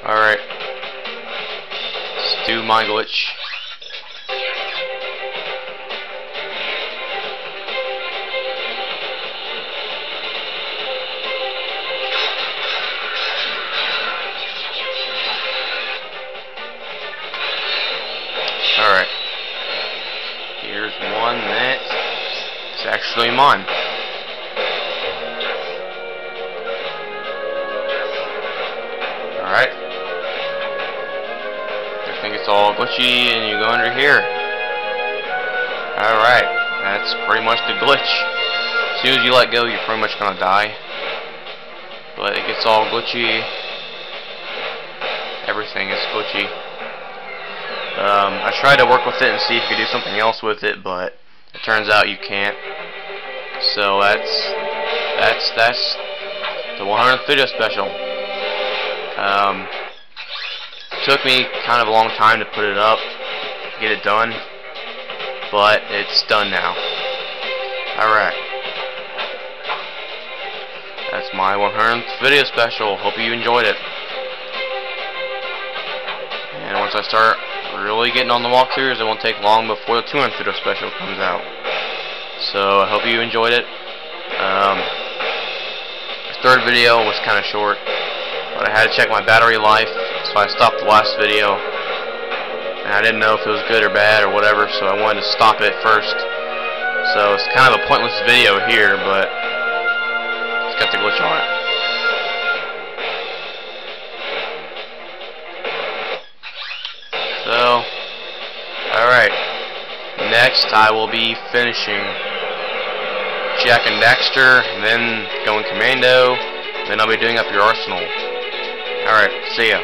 Alright. Let's do my glitch. Alright. Here's one that is actually mine. Alright. I think it's all glitchy and you go under here. Alright. That's pretty much the glitch. As soon as you let go, you're pretty much gonna die. But it gets all glitchy. Everything is glitchy. I tried to work with it and see if you could do something else with it, but it turns out you can't. So that's the 100th video special. It took me kind of a long time to put it up, get it done, but it's done now. Alright. That's my 100th video special. Hope you enjoyed it. And once I start really getting on the walkthroughs, it won't take long before the 200th video special comes out. So I hope you enjoyed it. The third video was kind of short, but I had to check my battery life, so I stopped the last video. And I didn't know if it was good or bad or whatever, so I wanted to stop it first. So it's kind of a pointless video here, but it's got the glitch on it. So, alright. Next I will be finishing Jak and Daxter, then going Commando, then I'll be doing up your arsenal. Alright, see ya.